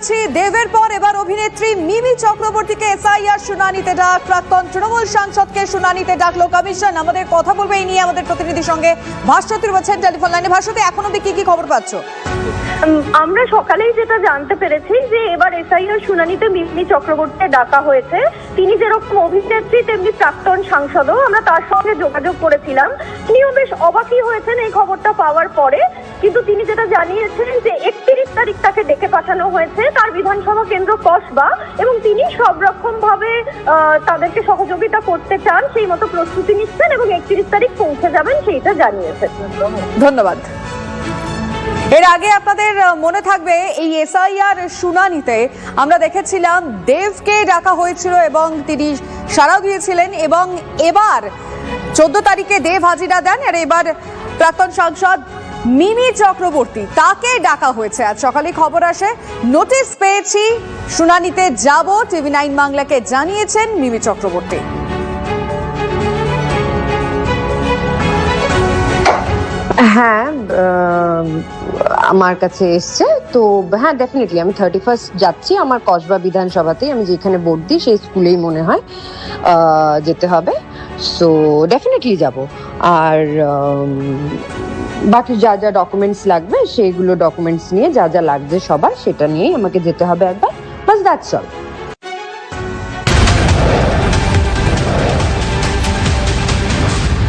যাচ্ছি দেবের পর এবার অভিনেত্রী মিমি চক্রবর্তীকে এসআইআর শুনানিতে ডাক। প্রাক্তন তৃণমূল সাংসদকে শুনানিতে ডাকলো কমিশন। আমাদের কথা বলবে এই নিয়ে আমাদের প্রতিনিধির সঙ্গে ভাস্বতী রয়েছেন টেলিফোন লাইনে। ভাস্বতী, এখন অব্দি কি খবর পাচ্ছ? আমরা সকালেই যেটা জানতে পেরেছি যে এবার এসআইআর শুনানিতে মিমি চক্রবর্তীকে ডাকা হয়েছে। তিনি যেরকম অভিনেত্রী তেমনি প্রাক্তন সাংসদও। আমরা তার সঙ্গে যোগাযোগ করেছিলাম। তিনিও বেশ অবাকই হয়েছেন এই খবরটা পাওয়ার পরে, কিন্তু তিনি যেটা জানিয়েছেন যে 31 তারিখ তাকে ডেকে পাঠানো হয়েছে তার বিধানসভা কেন্দ্র কসবা, এবং তিনি সব রকম ভাবে তাদেরকে সহযোগিতা করতে চান, সেই মতো প্রস্তুতি নিচ্ছেন এবং 31 তারিখ পৌঁছে যাবেন সেইটা জানিয়েছেন। ধন্যবাদ। এর আগে আপনাদের মনে থাকবে এই এসআইআর শুনানিতে আমরা দেখেছিলাম দেবকে ডাকা হয়েছিল এবং তিনি সাড়াও দিয়েছিলেন, এবং এবার 14 তারিখে দেব হাজিরা দেন। আর এবার প্রাক্তন সাংসদ মিমি চক্রবর্তী, তাকে ডাকা হয়েছে। আজ সকালে খবর আসে নোটিশ পেয়েছি, শুনানিতে যাব, TV9 বাংলাকে জানিয়েছেন মিমি চক্রবর্তী। হ্যাঁ, আমার কাছে এসছে তো। হ্যাঁ, ডেফিনেটলি আমি 31st যাচ্ছি। আমার কসবা বিধানসভাতেই, আমি যেখানে ভোট দিই সেই স্কুলেই মনে হয় যেতে হবে। সো ডেফিনেটলি যাব। আর বাকি যা যা ডকুমেন্টস লাগবে সেইগুলো ডকুমেন্টস নিয়ে, যা যা লাগছে সবার সেটা নিয়েই আমাকে যেতে হবে একবার। বাস দ্যাটস অল।